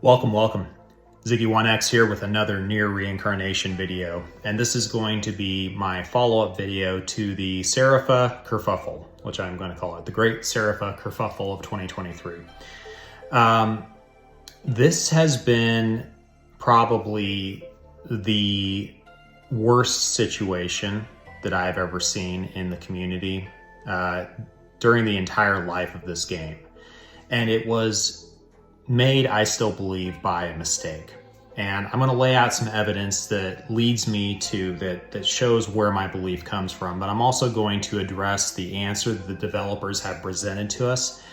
Welcome. Ziggy1X here with another NieR reincarnation video, and this is going to be my follow-up video to the Sarafa Kurfuffel, which I'm going to call it the Great Sarafa Kurfuffel of 2023. This has been probably the worst situation that I've ever seen in the community during the entire life of this game, and it was made, I still believe, by a mistake. And I'm going to lay out some evidence that leads me to that shows where my belief comes from, but I'm also going to address the answer that the developers have presented to us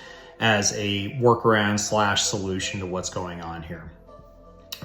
as a workaround / solution to what's going on here.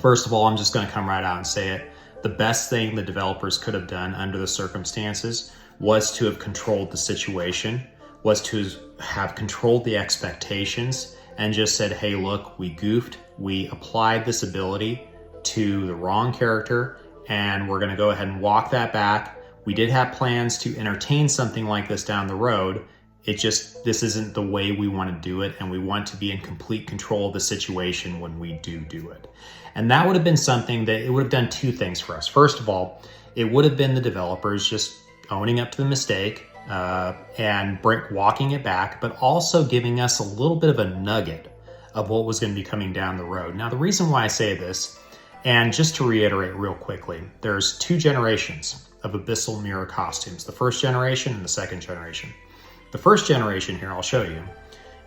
First of all, I'm just going to come right out and say it. The best thing the developers could have done under the circumstances was to have controlled the situation, was to have controlled the expectations, and just said, hey, look, we goofed. We applied this ability to the wrong character, and we're gonna go ahead and walk that back. We did have plans to entertain something like this down the road. This isn't the way we wanna do it, and we want to be in complete control of the situation when we do it. And that would have been something that it would have done two things for us. First of all, it would have been the developers just owning up to the mistake, and walking it back, but also giving us a little bit of a nugget of what was going to be coming down the road. Now, the reason why I say this, and just to reiterate real quickly, there's two generations of Abyssal mirror costumes, the first generation and the second generation. The first generation here, I'll show you,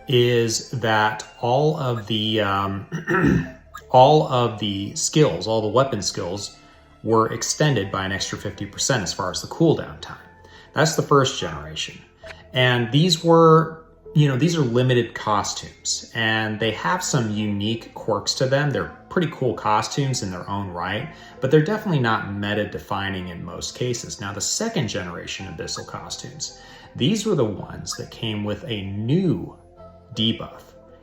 is that all of the skills, all the weapon skills, were extended by an extra 50% as far as the cooldown time. That's the first generation. And these are limited costumes, and they have some unique quirks to them. They're pretty cool costumes in their own right, but they're definitely not meta-defining in most cases. Now, the second generation Abyssal costumes, these were the ones that came with a new debuff,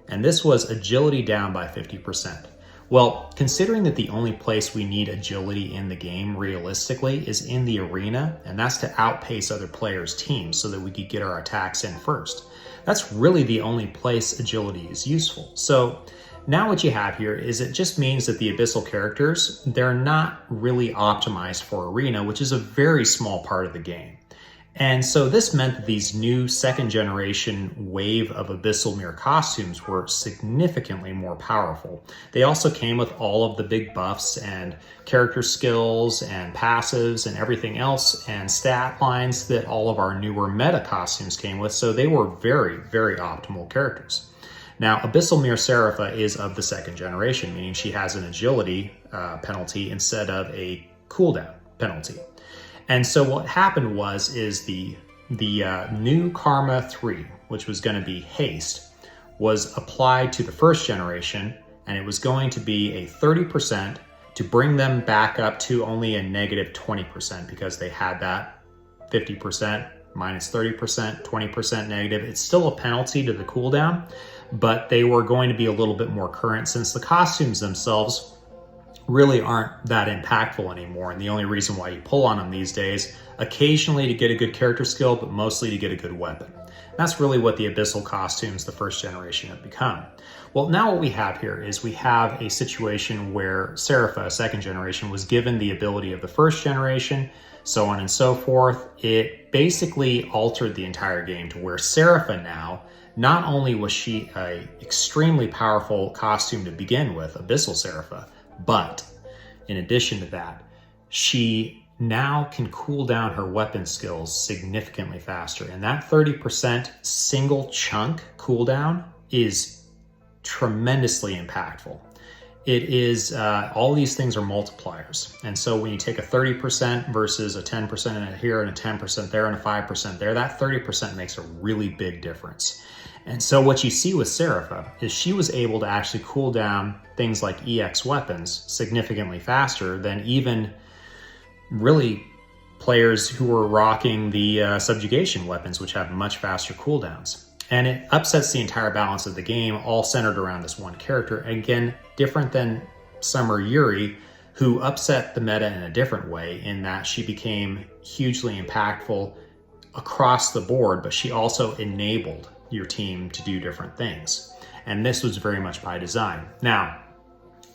and this was agility down by 50%. Well, considering that the only place we need agility in the game realistically is in the arena, and that's to outpace other players' teams so that we could get our attacks in first. That's really the only place agility is useful. So now what you have here is it just means that the Abyssal characters, they're not really optimized for arena, which is a very small part of the game. And so this meant that these new second generation wave of Abyssal mirror costumes were significantly more powerful. They also came with all of the big buffs and character skills and passives and everything else and stat lines that all of our newer meta costumes came with. So they were very, very optimal characters. Now, Abyssal mirror Sarafa is of the second generation, meaning she has an agility penalty instead of a cooldown penalty. And so what happened is the new Karma 3, which was going to be haste, was applied to the first generation, and it was going to be a 30% to bring them back up to only a negative 20% because they had that 50% minus 30%, 20% negative. It's still a penalty to the cooldown, but they were going to be a little bit more current since the costumes themselves really aren't that impactful anymore. And the only reason why you pull on them these days, occasionally to get a good character skill, but mostly to get a good weapon. That's really what the Abyssal costumes, the first generation, have become. Well, now what we have here is we have a situation where Sarafa, second generation, was given the ability of the first generation, so on and so forth. It basically altered the entire game to where Sarafa now, not only was she an extremely powerful costume to begin with, Abyssal Sarafa, but in addition to that, she now can cool down her weapon skills significantly faster. And that 30% single chunk cooldown is tremendously impactful. It is, all these things are multipliers. And so when you take a 30% versus a 10% here and a 10% there and a 5% there, that 30% makes a really big difference. And so what you see with Sarafa is she was able to actually cool down things like EX weapons significantly faster than even really players who were rocking the subjugation weapons, which have much faster cooldowns. And it upsets the entire balance of the game, all centered around this one character. Again, different than Summer Yuri, who upset the meta in a different way in that she became hugely impactful across the board, but she also enabled your team to do different things. And this was very much by design. Now,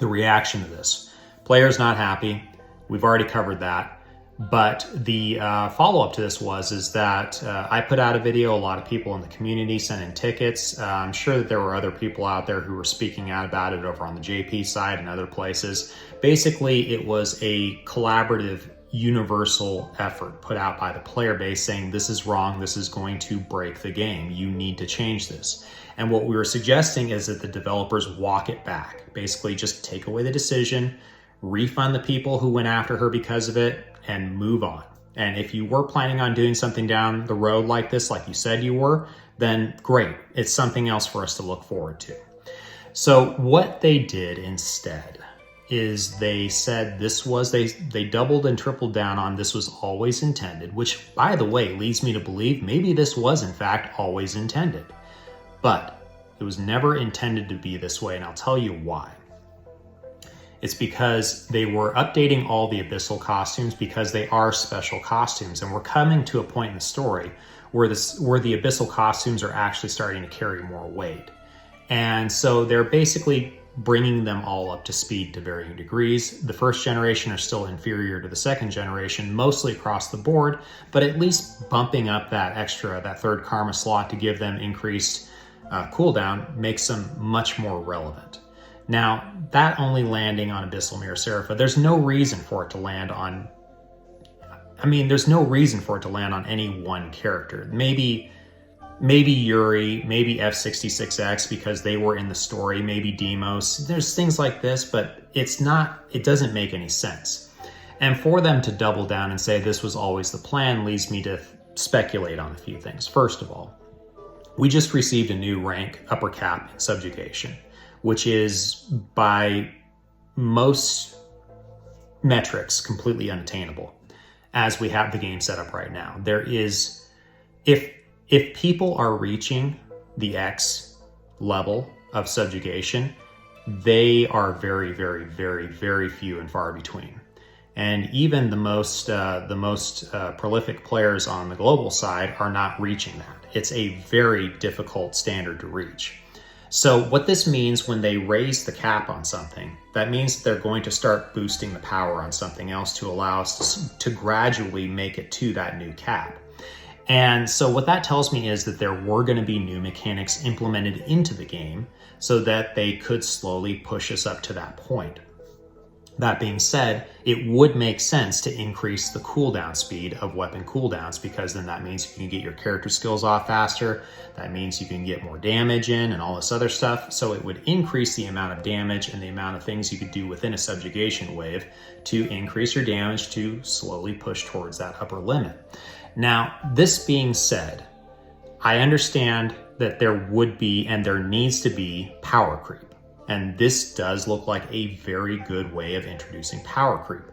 the reaction to this. Players not happy. We've already covered that. But the follow-up to this is that I put out a video. A lot of people in the community sent in tickets. I'm sure that there were other people out there who were speaking out about it over on the JP side and other places. Basically, it was a collaborative, universal effort put out by the player base saying, this is wrong, this is going to break the game, you need to change this. And what we were suggesting is that the developers walk it back. Basically, just take away the decision, refund the people who went after her because of it, and move on. And if you were planning on doing something down the road like this, like you said you were, then great. It's something else for us to look forward to. So what they did instead is they said they doubled and tripled down on this was always intended, which, by the way, leads me to believe maybe this was in fact always intended. But it was never intended to be this way, and I'll tell you why. It's because they were updating all the Abyssal costumes because they are special costumes. And we're coming to a point in the story where the Abyssal costumes are actually starting to carry more weight. And so they're basically bringing them all up to speed to varying degrees. The first generation are still inferior to the second generation, mostly across the board, but at least bumping up that third karma slot to give them increased cooldown makes them much more relevant. Now, that only landing on Abyssal Mirror Serapha, there's no reason for it to land on, there's no reason for it to land on any one character. Maybe Yuri, maybe F66X because they were in the story, maybe Demos. There's things like this, but it doesn't make any sense. And for them to double down and say this was always the plan leads me to speculate on a few things. First of all, we just received a new rank, upper cap in subjugation, which is by most metrics completely unattainable as we have the game set up right now. There is, if people are reaching the X level of subjugation, they are very, very, very, very few and far between. And even the most prolific players on the global side are not reaching that. It's a very difficult standard to reach. So what this means when they raise the cap on something, that means they're going to start boosting the power on something else to allow us to gradually make it to that new cap. And so what that tells me is that there were going to be new mechanics implemented into the game so that they could slowly push us up to that point. That being said, it would make sense to increase the cooldown speed of weapon cooldowns because then that means you can get your character skills off faster. That means you can get more damage in and all this other stuff. So it would increase the amount of damage and the amount of things you could do within a subjugation wave to increase your damage to slowly push towards that upper limit. Now, this being said, I understand that there would be and there needs to be power creep. And this does look like a very good way of introducing power creep,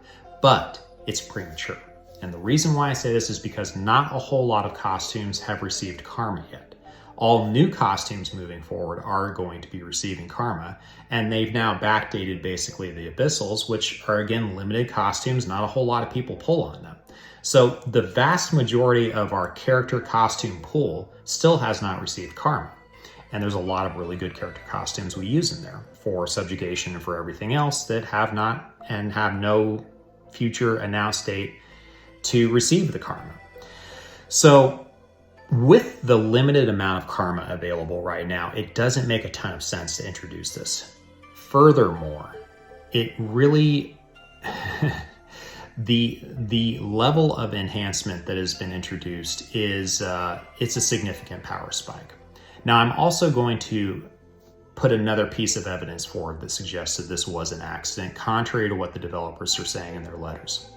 but it's premature. And the reason why I say this is because not a whole lot of costumes have received karma yet. All new costumes moving forward are going to be receiving karma, and they've now backdated basically the Abyssals, which are again limited costumes. Not a whole lot of people pull on them. So the vast majority of our character costume pool still has not received karma. And there's a lot of really good character costumes we use in there for subjugation and for everything else that have not and have no future announced date to receive the karma. So with the limited amount of karma available right now, it doesn't make a ton of sense to introduce this. Furthermore, it really, the level of enhancement that has been introduced is, it's a significant power spike. Now, I'm also going to put another piece of evidence forward that suggests that this was an accident, contrary to what the developers are saying in their letters.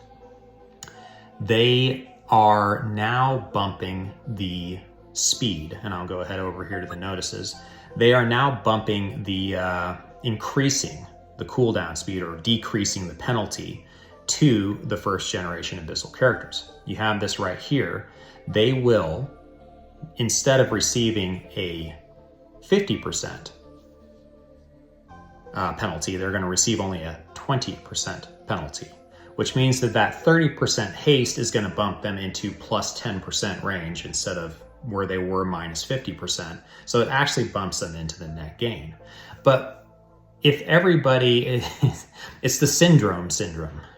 They are now bumping the speed, and I'll go ahead over here to the notices. They are now bumping the, increasing the cooldown speed or decreasing the penalty to the first generation Abyssal characters. You have this right here. They will, instead of receiving a 50% penalty, they're going to receive only a 20% penalty, which means that that 30% haste is going to bump them into plus 10% range instead of where they were minus 50%. So it actually bumps them into the net gain. But if everybody, it's the syndrome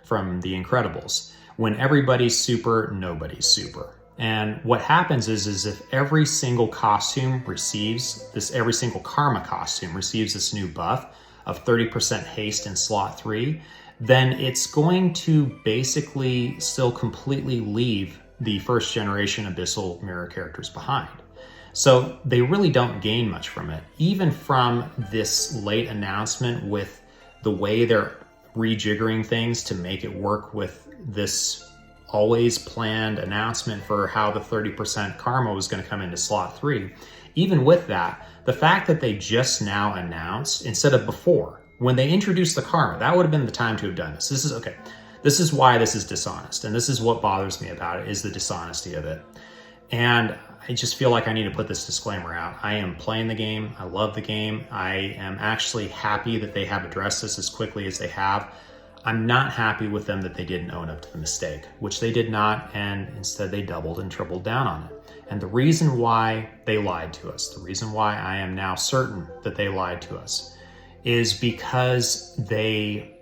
from The Incredibles. When everybody's super, nobody's super. And what happens is if every single costume receives this, every single karma costume receives this new buff of 30% haste in slot 3, then it's going to basically still completely leave the first generation Abyssal mirror characters behind. So they really don't gain much from it. Even from this late announcement with the way they're rejiggering things to make it work with this always planned announcement for how the 30% karma was going to come into slot 3. Even with that, the fact that they just now announced, instead of before, when they introduced the karma, that would have been the time to have done this. This is okay. This is why this is dishonest. And this is what bothers me about it, is the dishonesty of it. And I just feel like I need to put this disclaimer out. I am playing the game. I love the game. I am actually happy that they have addressed this as quickly as they have. I'm not happy with them that they didn't own up to the mistake, which they did not, and instead they doubled and tripled down on it. And the reason why they lied to us, the reason why I am now certain that they lied to us, is because they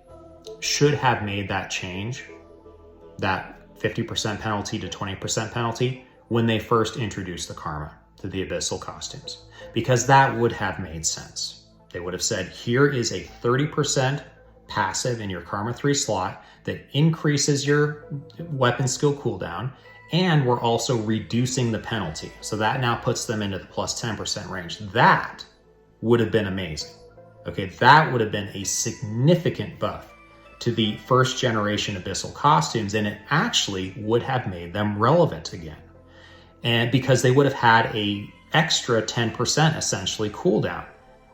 should have made that change, that 50% penalty to 20% penalty, when they first introduced the karma to the Abyssal costumes, because that would have made sense. They would have said, here is a 30% passive in your Karma 3 slot that increases your weapon skill cooldown, and we're also reducing the penalty. So that now puts them into the plus 10% range. That would have been amazing. Okay, that would have been a significant buff to the first generation Abyssal costumes, and it actually would have made them relevant again. And because they would have had a extra 10% essentially cooldown,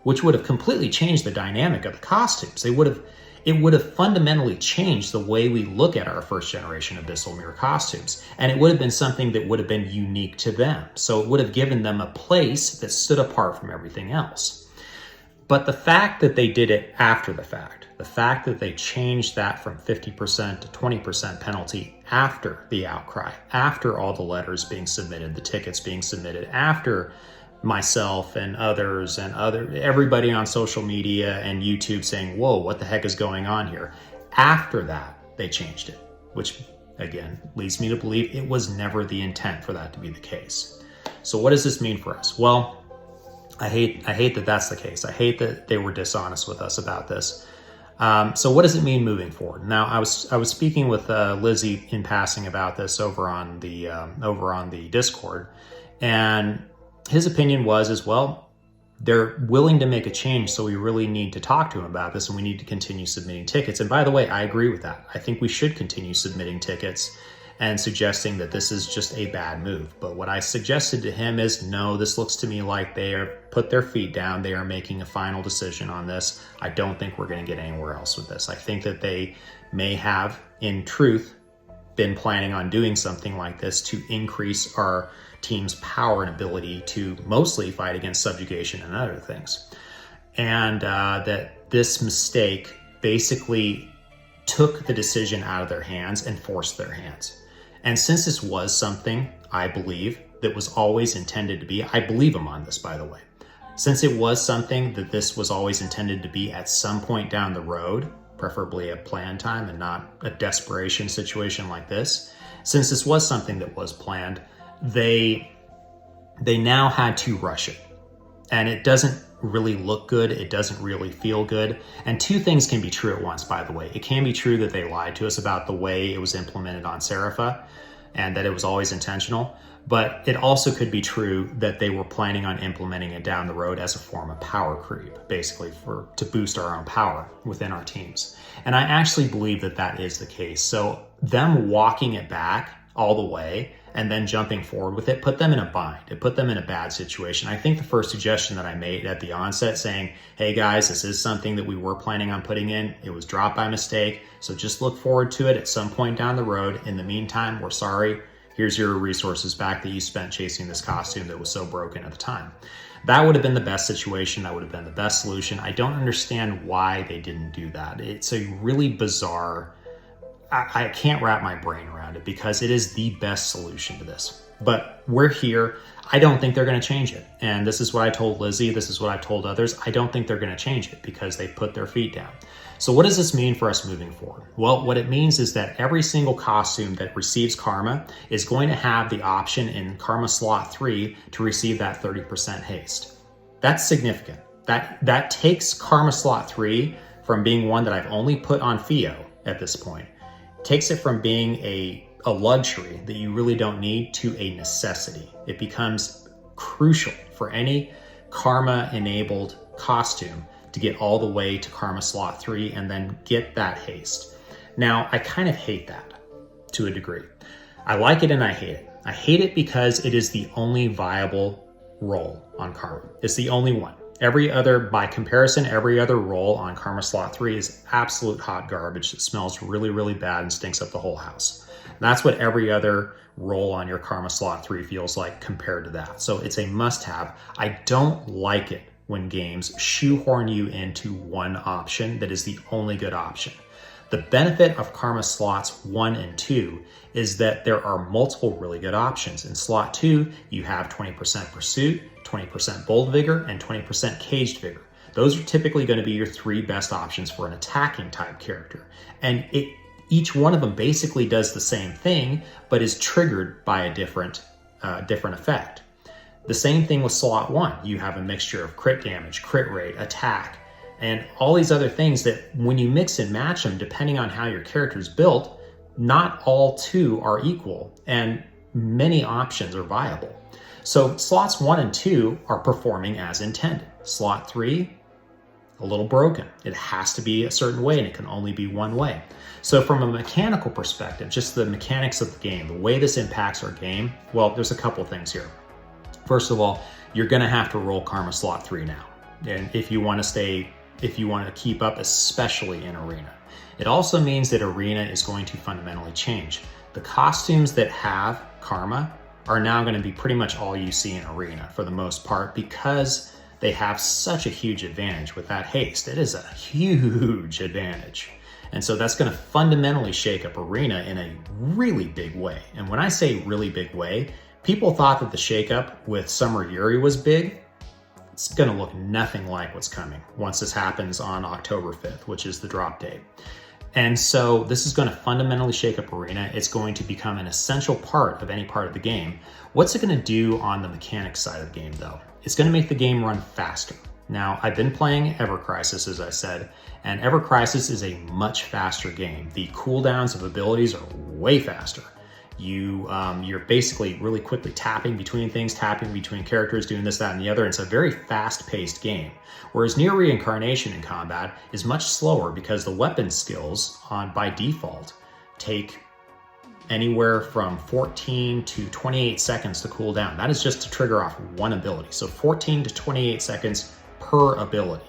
which would have completely changed the dynamic of the costumes. It would have fundamentally changed the way we look at our first generation Abyssal mirror costumes. And it would have been something that would have been unique to them. So it would have given them a place that stood apart from everything else. But the fact that they did it after the fact that they changed that from 50% to 20% penalty after the outcry, after all the letters being submitted, the tickets being submitted, after myself and others and everybody on social media and YouTube saying, whoa, what the heck is going on here? After that, they changed it, which again leads me to believe it was never the intent for that to be the case. So what does this mean for us? Well, I hate that that's the case. I hate that they were dishonest with us about this. So what does it mean moving forward? Now, I was speaking with Lizzie in passing about this over on the Discord, and his opinion was as well, they're willing to make a change, so we really need to talk to him about this, and we need to continue submitting tickets. And by the way, I agree with that. I think we should continue submitting tickets and suggesting that this is just a bad move. But what I suggested to him is, no, this looks to me like they are put their feet down. They are making a final decision on this. I don't think we're going to get anywhere else with this. I think that they may have, in truth, been planning on doing something like this to increase our team's power and ability to mostly fight against subjugation and other things. And that this mistake basically took the decision out of their hands and forced their hands. And since this was something, I believe, that was always intended to be, I believe him on this, by the way, since it was something that this was always intended to be at some point down the road, preferably at planned time and not a desperation situation like this, since this was something that was planned, they now had to rush it. And it doesn't really look good. It doesn't really feel good. And two things can be true at once, by the way. It can be true that they lied to us about the way it was implemented on Sarafa and that it was always intentional. But it also could be true that they were planning on implementing it down the road as a form of power creep, basically to boost our own power within our teams. And I actually believe that that is the case. So them walking it back all the way and then jumping forward with it put them in a bind. It put them in a bad situation. I think the first suggestion that I made at the onset saying, hey guys, this is something that we were planning on putting in. It was dropped by mistake. So just look forward to it at some point down the road. In the meantime, we're sorry. Here's your resources back that you spent chasing this costume that was so broken at the time. That would have been the best situation. That would have been the best solution. I don't understand why they didn't do that. It's a really bizarre, I can't wrap my brain around it because it is the best solution to this. But we're here. I don't think they're going to change it. And this is what I told Lizzie. This is what I've told others. I don't think they're going to change it because they put their feet down. So what does this mean for us moving forward? Well, what it means is that every single costume that receives karma is going to have the option in karma slot 3 to receive that 30% haste. That's significant. That takes karma slot 3 from being one that I've only put on Theo at this point, takes it from being a luxury that you really don't need to a necessity. It becomes crucial for any karma-enabled costume to get all the way to karma slot 3 and then get that haste. Now, I kind of hate that to a degree. I like it and I hate it. I hate it because it is the only viable role on karma. It's the only one. Every other, by comparison, every other role on karma slot 3 is absolute hot garbage that smells really, really bad and stinks up the whole house. That's what every other role on your karma slot 3 feels like compared to that. So it's a must-have. I don't like it when games shoehorn you into one option that is the only good option. The benefit of karma slots 1 and 2 is that there are multiple really good options. In slot 2, you have 20% pursuit, 20% bold vigor, and 20% caged vigor. Those are typically going to be your 3 best options for an attacking type character. And each one of them basically does the same thing, but is triggered by a different effect. The same thing with slot 1. You have a mixture of crit damage, crit rate, attack, and all these other things that when you mix and match them, depending on how your character is built, not all 2 are equal, and many options are viable. So slots 1 and 2 are performing as intended. Slot 3, a little broken. It has to be a certain way and it can only be one way. So from a mechanical perspective, just the mechanics of the game, the way this impacts our game, well, there's a couple things here. First of all, you're gonna have to roll karma slot 3 now. And if you want to keep up, especially in arena. It also means that arena is going to fundamentally change. The costumes that have karma are now going to be pretty much all you see in arena for the most part because they have such a huge advantage with that haste. It is a huge advantage. And so that's going to fundamentally shake up arena in a really big way. And when I say really big way, people thought that the shakeup with Summer Yuri was big. It's going to look nothing like what's coming once this happens on October 5th, which is the drop date. And so this is going to fundamentally shake up arena. It's going to become an essential part of any part of the game. What's it going to do on the mechanics side of the game though? It's going to make the game run faster. Now, I've been playing Ever Crisis, as I said, and Ever Crisis is a much faster game. The cooldowns of abilities are way faster. You're basically really quickly tapping between things, tapping between characters, doing this, that, and the other. It's a very fast-paced game. Whereas NieR Reincarnation in combat is much slower because the weapon skills by default take anywhere from 14 to 28 seconds to cool down. That is just to trigger off one ability. So 14 to 28 seconds per ability.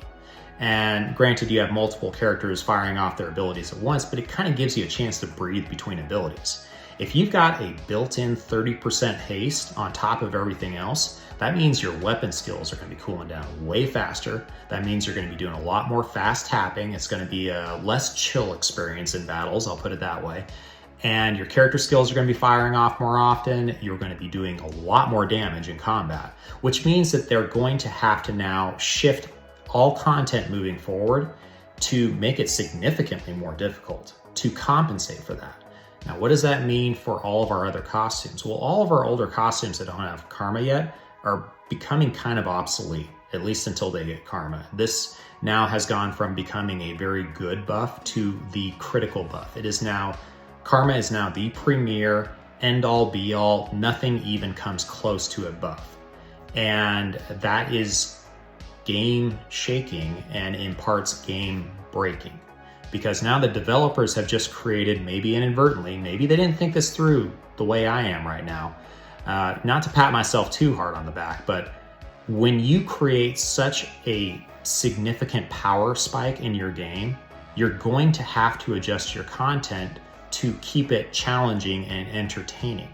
And granted, you have multiple characters firing off their abilities at once, but it kind of gives you a chance to breathe between abilities. If you've got a built-in 30% haste on top of everything else, that means your weapon skills are going to be cooling down way faster. That means you're going to be doing a lot more fast tapping. It's going to be a less chill experience in battles, I'll put it that way. And your character skills are going to be firing off more often. You're going to be doing a lot more damage in combat, which means that they're going to have to now shift all content moving forward to make it significantly more difficult to compensate for that. Now, what does that mean for all of our other costumes? Well, all of our older costumes that don't have karma yet are becoming kind of obsolete, at least until they get karma. This now has gone from becoming a very good buff to the critical buff. Karma is now the premier, end-all, be-all. Nothing even comes close to a buff. And that is game-shaking and in parts game-breaking. Because now the developers have just created, maybe inadvertently, maybe they didn't think this through the way I am right now. Not to pat myself too hard on the back, but when you create such a significant power spike in your game, you're going to have to adjust your content to keep it challenging and entertaining.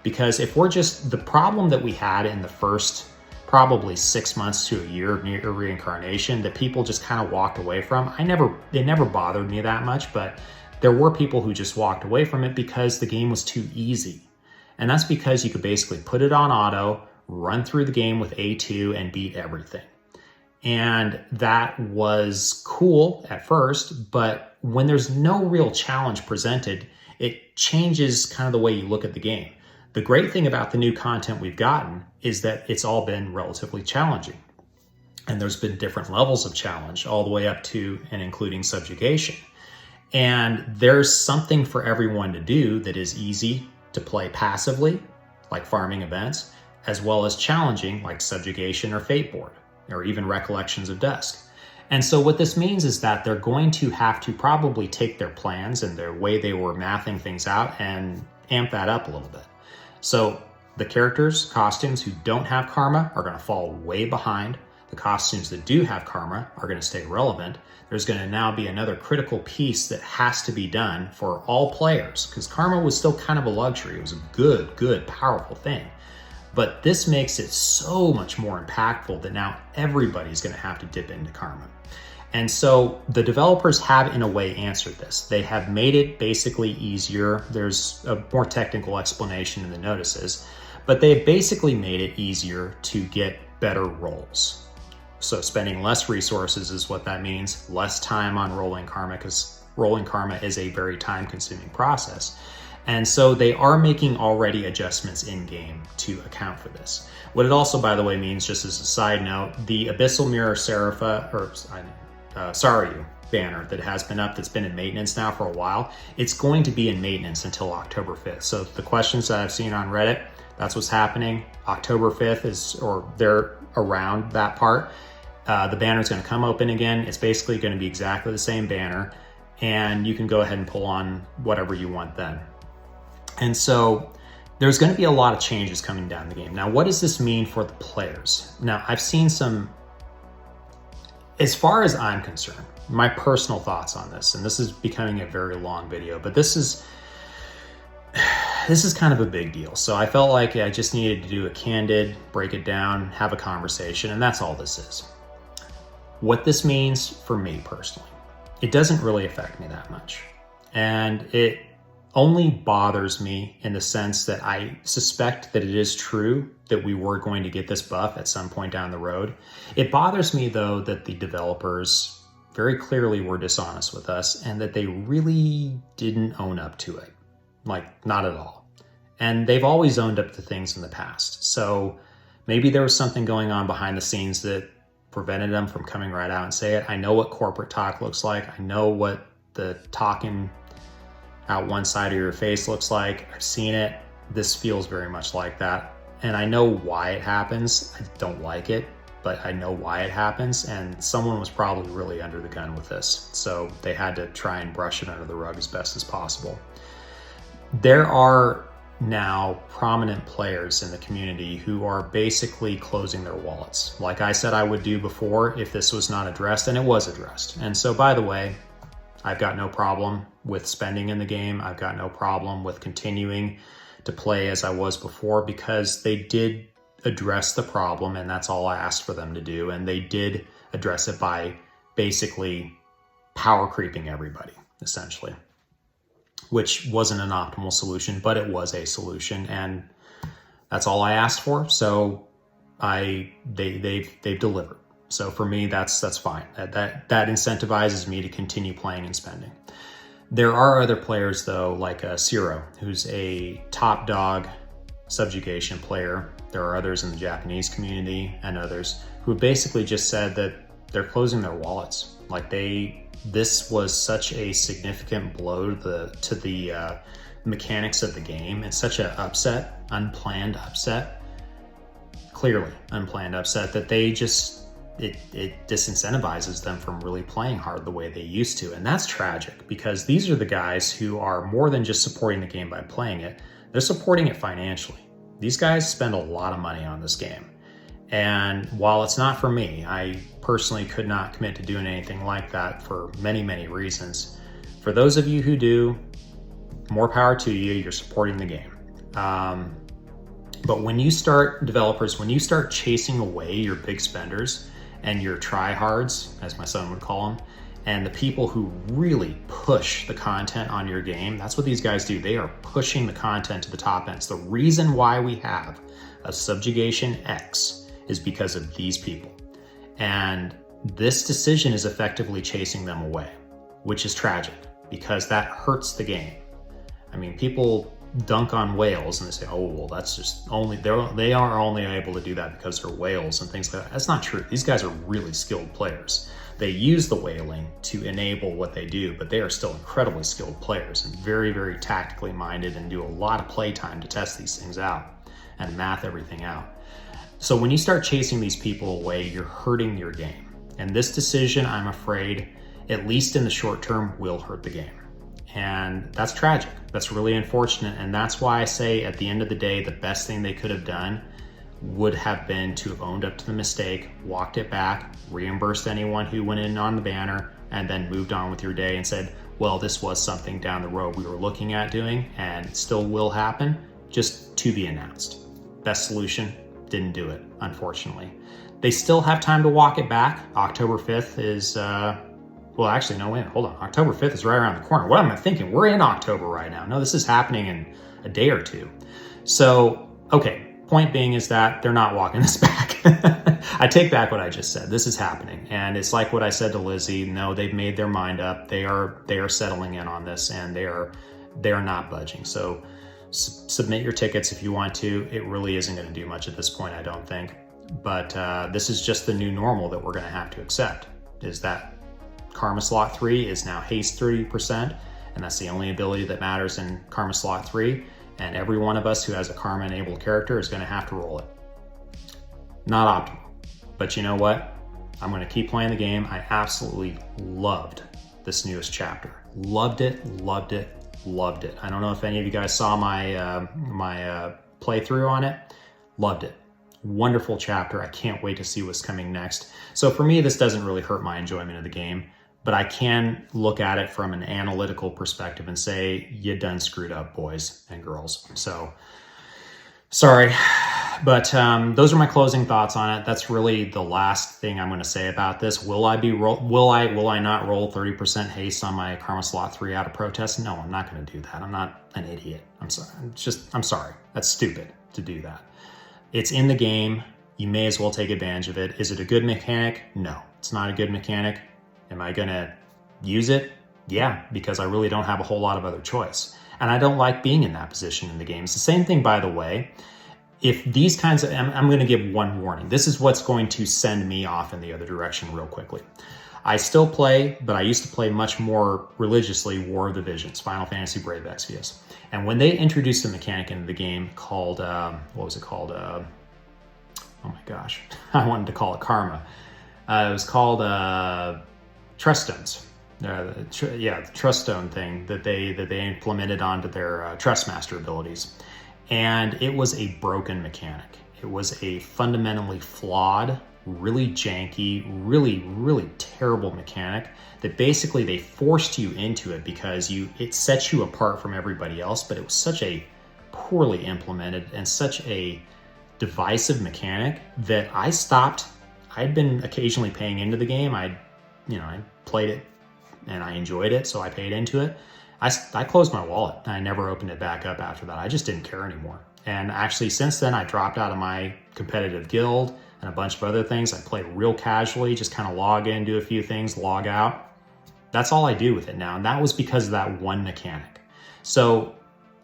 Because if we're just, the problem that we had in the first probably 6 months to a year of NieR Reincarnation that people just kind of walked away from, it never bothered me that much, but there were people who just walked away from it because the game was too easy. And that's because you could basically put it on auto, run through the game with A2 and beat everything. And that was cool at first, but when there's no real challenge presented, it changes kind of the way you look at the game. The great thing about the new content we've gotten is that it's all been relatively challenging. And there's been different levels of challenge all the way up to and including subjugation. And there's something for everyone to do that is easy to play passively, like farming events, as well as challenging, like subjugation or fate board, or even recollections of dusk. And so what this means is that they're going to have to probably take their plans and their way they were mathing things out and amp that up a little bit. So the characters, costumes who don't have karma are going to fall way behind. The costumes that do have karma are going to stay relevant. There's going to now be another critical piece that has to be done for all players, because karma was still kind of a luxury. It was a good, powerful thing. But this makes it so much more impactful that now everybody's going to have to dip into karma. And so the developers have, in a way, answered this. They have made it basically easier. There's a more technical explanation in the notices, but they've basically made it easier to get better rolls. So spending less resources is what that means, less time on rolling karma, because rolling karma is a very time-consuming process. And so they are making already adjustments in-game to account for this. What it also, by the way, means, just as a side note, the Abyssal Mirror Serapha, or Sarayu banner that has been up, that's been in maintenance now for a while, it's going to be in maintenance until October 5th. So the questions that I've seen on Reddit, that's what's happening. October 5th is, or they're around that part. The banner is going to come open again. It's basically going to be exactly the same banner, and you can go ahead and pull on whatever you want then. And so there's going to be a lot of changes coming down the game. Now, what does this mean for the players? Now, I've seen some, as far as I'm concerned, my personal thoughts on this, and this is becoming a very long video, but this is kind of a big deal. So I felt like I just needed to do a candid, break it down, have a conversation, and that's all this is. What this means for me personally, it doesn't really affect me that much. And it only bothers me in the sense that I suspect that it is true that we were going to get this buff at some point down the road. It bothers me, though, that the developers very clearly were dishonest with us and that they really didn't own up to it. Like, not at all. And they've always owned up to things in the past. So maybe there was something going on behind the scenes that prevented them from coming right out and say it. I know what corporate talk looks like. I know what the talking out one side of your face looks like. I've seen it. This feels very much like that. And I know why it happens. I don't like it, but I know why it happens. And someone was probably really under the gun with this. So they had to try and brush it under the rug as best as possible. There are now prominent players in the community who are basically closing their wallets. Like I said I would do before if this was not addressed, and it was addressed. And so, by the way, I've got no problem with spending in the game. I've got no problem with continuing to play as I was before, because they did address the problem, and that's all I asked for them to do. And they did address it by basically power creeping everybody, essentially, which wasn't an optimal solution, but it was a solution, and that's all I asked for. So they've delivered. So for me, that's fine. That incentivizes me to continue playing and spending. There are other players, though, like Siro, who's a top dog subjugation player. There are others in the Japanese community and others who basically just said that they're closing their wallets. Like this was such a significant blow to the mechanics of the game, and such an upset, unplanned upset, clearly unplanned upset, that they just, it disincentivizes them from really playing hard the way they used to. And that's tragic, because these are the guys who are more than just supporting the game by playing it, they're supporting it financially. These guys spend a lot of money on this game. And while it's not for me, I personally could not commit to doing anything like that for many, many reasons. For those of you who do, more power to you, you're supporting the game. But when you start, developers, when you start chasing away your big spenders and your tryhards, as my son would call them, And the people who really push the content on your game, that's what these guys do. They are pushing the content to the top end. It's the reason why we have a Subjugation X is because of these people. And this decision is effectively chasing them away, which is tragic because that hurts the game. I mean, people dunk on whales and they say, oh, well, that's just they are only able to do that because they're whales and things like that. That's not true. These guys are really skilled players. They use the whaling to enable what they do, but they are still incredibly skilled players and very, very tactically minded and do a lot of playtime to test these things out and math everything out. So when you start chasing these people away, you're hurting your game. And this decision, I'm afraid, at least in the short term, will hurt the game. And that's tragic. That's really unfortunate. And that's why I say at the end of the day, the best thing they could have done would have been to have owned up to the mistake, walked it back, reimbursed anyone who went in on the banner, and then moved on with your day and said, well, this was something down the road we were looking at doing and it still will happen, just to be announced. Best solution, didn't do it, unfortunately. They still have time to walk it back. October 5th is, well, actually, no, wait, hold on. October 5th is right around the corner. What am I thinking? We're in October right now. No, this is happening in a day or two. So, okay. Point being is that they're not walking this back. I take back what I just said. This is happening. And it's like what I said to Lizzie. No, they've made their mind up. They are settling in on this and they are not budging. So submit your tickets if you want to. It really isn't going to do much at this point, I don't think. But this is just the new normal that we're going to have to accept, is that Karma Slot 3 is now haste 30%. And that's the only ability that matters in Karma Slot 3. And every one of us who has a Karma enabled character is going to have to roll it. Not optimal, but you know what? I'm going to keep playing the game. I absolutely loved this newest chapter. Loved it, loved it, loved it. I don't know if any of you guys saw my playthrough on it. Loved it. Wonderful chapter. I can't wait to see what's coming next. So for me, this doesn't really hurt my enjoyment of the game. But I can look at it from an analytical perspective and say, you done screwed up, boys and girls. So, sorry. But those are my closing thoughts on it. That's really the last thing I'm going to say about this. Will I not roll 30% haste on my Karma Slot 3 out of protest? No, I'm not going to do that. I'm not an idiot. I'm sorry. I'm sorry. That's stupid to do that. It's in the game. You may as well take advantage of it. Is it a good mechanic? No, it's not a good mechanic. Am I going to use it? Yeah, because I really don't have a whole lot of other choice. And I don't like being in that position in the game. It's the same thing, by the way. If these kinds of, I'm going to give one warning. This is what's going to send me off in the other direction real quickly. I still play, but I used to play much more religiously War of the Visions, Final Fantasy Brave Exvius. And when they introduced a mechanic into the game called, what was it called? Oh my gosh, I wanted to call it Karma. It was called Trust Stones. The Trust Stone thing that they implemented onto their Trust Master abilities. And it was a broken mechanic. It was a fundamentally flawed, really janky, really, really terrible mechanic that basically they forced you into it because it sets you apart from everybody else, but it was such a poorly implemented and such a divisive mechanic that I stopped. I'd been occasionally paying into the game. I played it and I enjoyed it, so I paid into it. I closed my wallet and I never opened it back up after that. I just didn't care anymore. And actually since then I dropped out of my competitive guild and a bunch of other things. I play real casually, just kind of log in, do a few things, log out. That's all I do with it now. And that was because of that one mechanic. So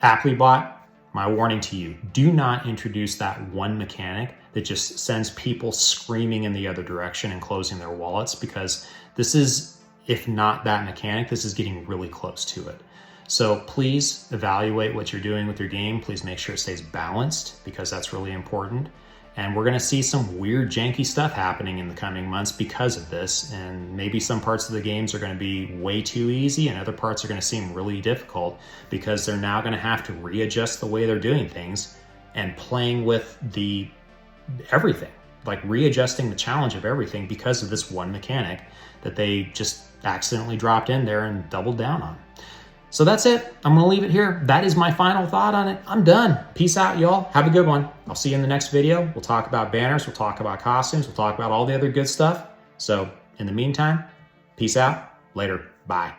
Applebot, my warning to you, do not introduce that one mechanic that just sends people screaming in the other direction and closing their wallets, because this is, if not that mechanic, this is getting really close to it. So please evaluate what you're doing with your game. Please make sure it stays balanced, because that's really important. And we're going to see some weird, janky stuff happening in the coming months because of this. And maybe some parts of the games are going to be way too easy and other parts are going to seem really difficult because they're now going to have to readjust the way they're doing things and playing with everything, like readjusting the challenge of everything because of this one mechanic that they just accidentally dropped in there and doubled down on. So that's it. I'm going to leave it here. That is my final thought on it. I'm done. Peace out, y'all. Have a good one. I'll see you in the next video. We'll talk about banners. We'll talk about costumes. We'll talk about all the other good stuff. So in the meantime, peace out Later. Bye.